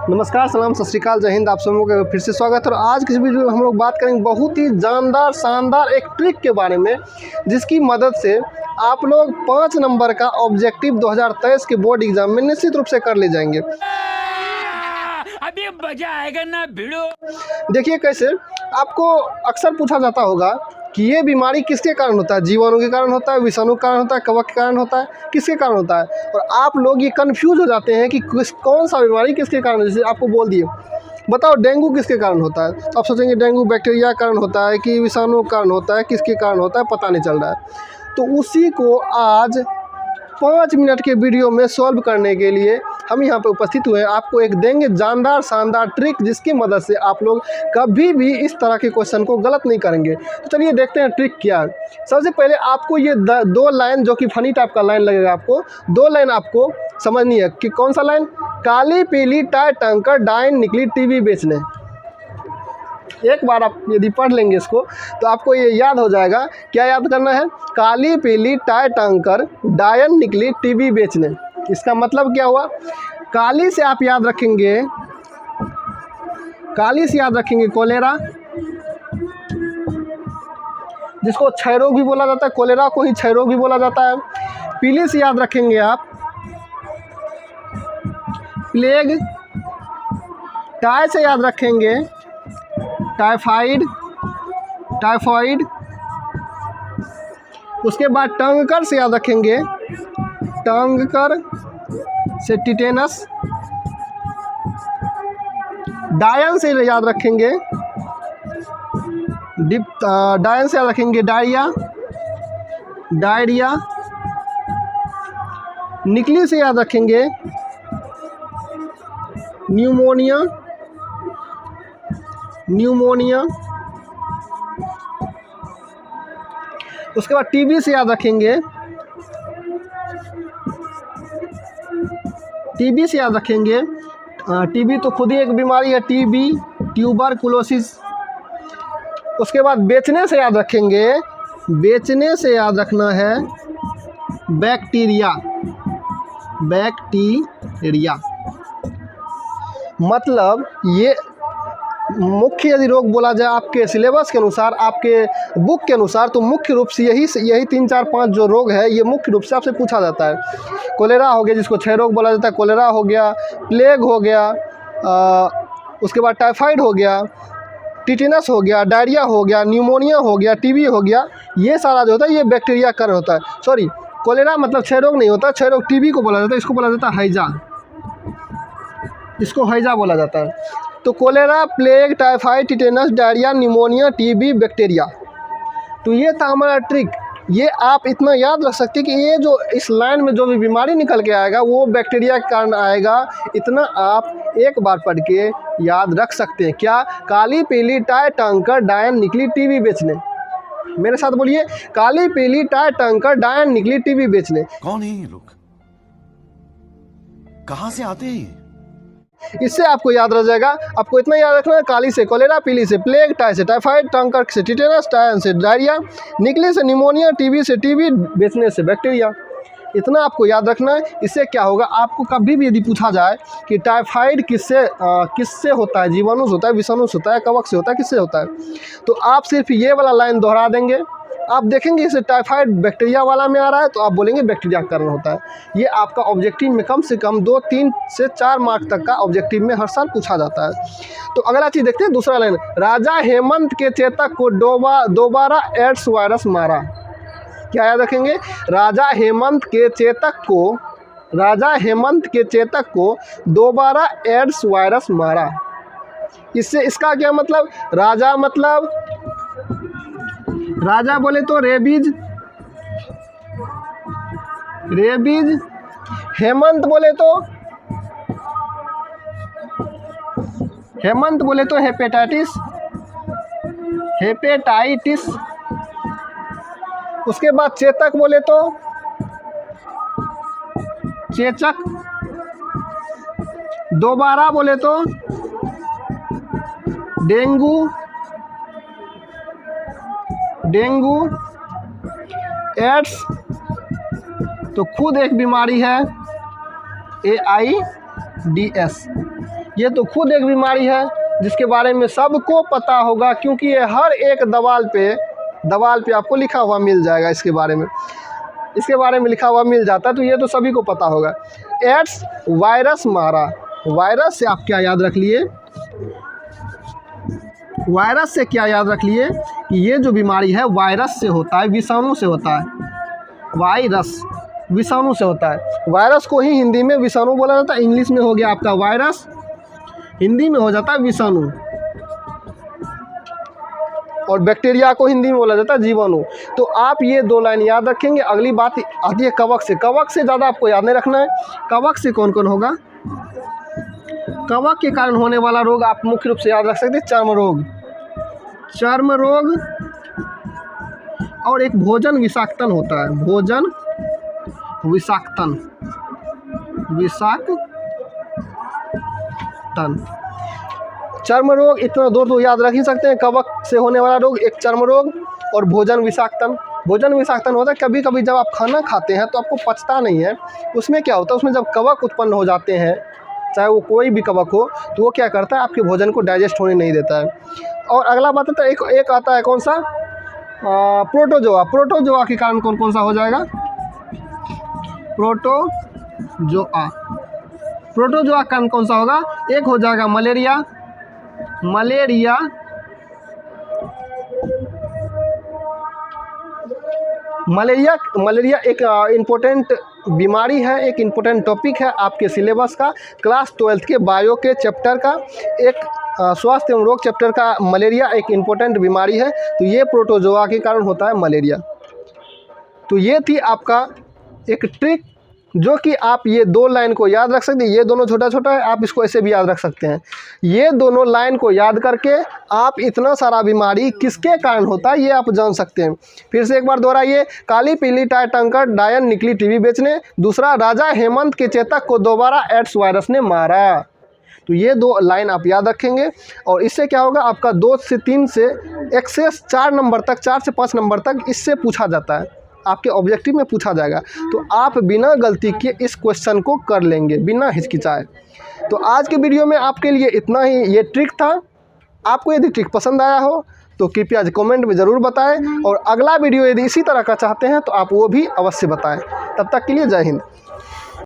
नमस्कार, सलाम, सत श्री अकाल, जय हिंद। आप सबों का फिर से स्वागत है। और आज की वीडियो में हम लोग बात करेंगे बहुत ही जानदार शानदार एक ट्रिक के बारे में, जिसकी मदद से आप लोग 5 नंबर का ऑब्जेक्टिव 2023 के बोर्ड एग्जाम में निश्चित रूप से कर ले जाएंगे। अभी मजा आएगा ना भिड़ो। देखिए कैसे, आपको अक्सर पूछा जाता होगा कि ये बीमारी किसके कारण होता है। जीवाणु के कारण होता है, विषाणु के कारण होता है, कवक के कारण होता है, किसके कारण होता है। और आप लोग ये कंफ्यूज हो जाते हैं कि कौन सा बीमारी किसके कारण। जैसे आपको बोल दिए, बताओ डेंगू किसके कारण होता है, तो आप सोचेंगे डेंगू बैक्टीरिया के कारण होता है कि विषाणु के कारण होता है, किसके कारण होता है, पता नहीं चल रहा है। तो उसी को आज 5 मिनट के वीडियो में सॉल्व करने के लिए हम यहाँ पे उपस्थित हुए हैं। आपको एक देंगे जानदार शानदार ट्रिक, जिसकी मदद से आप लोग कभी भी इस तरह के क्वेश्चन को गलत नहीं करेंगे। तो चलिए देखते हैं ट्रिक क्या है। सबसे पहले आपको ये 2 लाइन, जो कि फनी टाइप का लाइन लगेगा, आपको 2 लाइन आपको समझनी है कि कौन सा लाइन। काली पीली टाई टंकर डायन निकली टीवी बेचने। एक बार आप यदि पढ़ लेंगे इसको तो आपको ये याद हो जाएगा। क्या याद करना है? काली पीली टाई टंकर डायन निकली टीवी बेचने। इसका मतलब क्या हुआ? काली से आप याद रखेंगे, काली से याद रखेंगे कोलेरा, जिसको क्षय रोग भी बोला जाता है। कोलेरा को ही क्षय रोग भी बोला जाता है। पीली से याद रखेंगे आप प्लेग। टाई से याद रखेंगे टाइफाइड, टाइफॉइड। उसके बाद टंगकर से याद रखेंगे टंगकर से टिटेनस। डायन से याद रखेंगे डायन से याद रखेंगे डायरिया, डायरिया। निकली से याद रखेंगे न्यूमोनिया, न्यूमोनिया। उसके बाद टीबी से याद रखेंगे, टीबी से याद रखेंगे टीबी तो खुद ही एक बीमारी है, टीबी, ट्यूबरकुलोसिस। उसके बाद बेचने से याद रखेंगे, बेचने से याद रखना है बैक्टीरिया, बैक्टीरिया। मतलब ये मुख्य यदि रोग बोला जाए आपके सिलेबस के अनुसार, आपके बुक के अनुसार, तो मुख्य रूप से यही 3, 4, 5 जो रोग है, ये मुख्य रूप से आपसे पूछा जाता है। कोलेरा हो गया, जिसको क्षय रोग बोला जाता है, कोलेरा हो गया, प्लेग हो गया, उसके बाद टाइफाइड हो गया, टिटेनस हो गया, डायरिया हो गया, न्यूमोनिया हो गया, टीबी हो गया। ये सारा जो होता है ये बैक्टीरिया का कारण होता है। सॉरी, कोलेरा मतलब क्षय रोग नहीं होता, क्षय रोग टीबी को बोला जाता है, इसको बोला जाता है हैजा, इसको हैजा बोला जाता है। तो cholera, plague, typhoid, tetanus, diarrhoea, pneumonia, TB, bacteria. तो ये था हमारा ट्रिक। ये आप इतना याद रख सकते हैं कि ये जो इस लाइन में जो भी बीमारी निकल के आएगा वो बैक्टीरिया के कारण आएगा। इतना आप एक बार पढ़ के याद रख सकते हैं। क्या? काली पीली टाई टंकर डायन निकली टीवी बेचने। मेरे साथ बोलिए, काली पीली टाई टंकर डायन निकली टीवी बेचने। कौन है ये लोग? कहां से आते हैं? इससे आपको याद रह जाएगा। आपको इतना याद रखना है, काली से कोलेरा, पीली से प्लेग, टाई से टाइफाइड, टंकर से टिटेनस, डायन से डायरिया, निकली से निमोनिया, टीबी से टीबी, बेचने से बैक्टीरिया। इतना आपको याद रखना है। इससे क्या होगा, आपको कभी भी यदि पूछा जाए कि टाइफाइड किससे होता है, जीवाणु से होता है, विषाणु से होता है, कवक से होता है, किससे होता है, तो आप सिर्फ ये वाला लाइन दोहरा देंगे। आप देखेंगे इसे टाइफाइड बैक्टीरिया वाला में आ रहा है, तो आप बोलेंगे बैक्टीरिया का कारण होता है। ये आपका ऑब्जेक्टिव में कम से कम 2, 3 से 4 मार्क तक का ऑब्जेक्टिव में हर साल पूछा जाता है। तो अगला चीज़ देखते हैं, दूसरा लाइन। राजा हेमंत के चेतक को दोबारा एड्स वायरस मारा। क्या याद रखेंगे? राजा हेमंत के चेतक को, राजा हेमंत के चेतक को दोबारा एड्स वायरस मारा। इससे इसका क्या मतलब? राजा मतलब, राजा बोले तो रेबीज, रेबीज। हेमंत बोले तो, हेमंत बोले तो हेपेटाइटिस, हेपेटाइटिस। उसके बाद चेतक बोले तो चेचक। दोबारा बोले तो डेंगू, डेंगू। एड्स तो खुद एक बीमारी है, AIDS। ये तो खुद एक बीमारी है जिसके बारे में सबको पता होगा, क्योंकि ये हर एक दवाल पे आपको लिखा हुआ मिल जाएगा। इसके बारे में लिखा हुआ मिल जाता है, तो ये तो सभी को पता होगा। एड्स वायरस मारा। वायरस से आप क्या याद रख लिए, वायरस से क्या याद रख लिए कि ये जो बीमारी है वायरस से होता है, विषाणु से होता है। वायरस विषाणु से होता है। वायरस को ही हिंदी में विषाणु बोला जाता है। इंग्लिश में हो गया आपका वायरस, हिंदी में हो जाता है विषाणु, और बैक्टीरिया को हिंदी में बोला जाता है जीवाणु। तो आप ये 2 लाइन याद रखेंगे। अगली बात आती है कवक से। कवक से ज़्यादा आपको याद नहीं रखना है। कवक से कौन कौन होगा? कवक के कारण होने वाला रोग आप मुख्य रूप से याद रख सकते हैं। चर्म रोग और एक भोजन विषाक्तन होता है। भोजन विषाक्तन चर्म रोग, इतना 2 तो याद रख ही सकते हैं। कवक से होने वाला रोग एक चर्म रोग और भोजन विषाक्तन। भोजन विषाक्तन होता है कभी कभी जब आप खाना खाते हैं तो आपको पचता नहीं है। उसमें क्या होता है, उसमें जब कवक उत्पन्न हो जाते हैं, चाहे वो कोई भी कवक हो, तो वो क्या करता है, आपके भोजन को डाइजेस्ट होने नहीं देता है। और अगला बात आता है एक आता है कौन सा, प्रोटोजोआ। प्रोटोजोआ के कारण कौन कौन सा हो जाएगा? प्रोटोजोआ के कारण कौन सा होगा? एक हो जाएगा मलेरिया। मलेरिया एक इम्पोर्टेंट बीमारी है, एक इम्पोर्टेंट टॉपिक है आपके सिलेबस का, क्लास 12th के बायो के चैप्टर का। एक स्वास्थ्य एवं रोग चैप्टर का मलेरिया एक इम्पोर्टेंट बीमारी है। तो ये प्रोटोजोआ के कारण होता है मलेरिया। तो ये थी आपका एक ट्रिक, जो कि आप ये 2 लाइन को याद रख सकते हैं। ये दोनों छोटा छोटा है, आप इसको ऐसे भी याद रख सकते हैं। ये दोनों लाइन को याद करके आप इतना सारा बीमारी किसके कारण होता है ये आप जान सकते हैं। फिर से एक बार दोहराइए। काली पीली टाई टंकर डायन निकली टीवी बेचने। दूसरा, राजा हेमंत के चेतक को दोबारा एड्स वायरस ने मारा। तो ये 2 लाइन आप याद रखेंगे, और इससे क्या होगा, आपका 2 से 3 से एक्सेस 4 नंबर तक, 4 से 5 नंबर तक इससे पूछा जाता है, आपके ऑब्जेक्टिव में पूछा जाएगा। तो आप बिना गलती के इस क्वेश्चन को कर लेंगे बिना हिचकिचाए। तो आज के वीडियो में आपके लिए इतना ही ये ट्रिक था। आपको यदि ट्रिक पसंद आया हो तो कृपया कमेंट में ज़रूर बताएं, और अगला वीडियो यदि इसी तरह का चाहते हैं तो आप वो भी अवश्य बताएं। तब तक के लिए जय हिंद।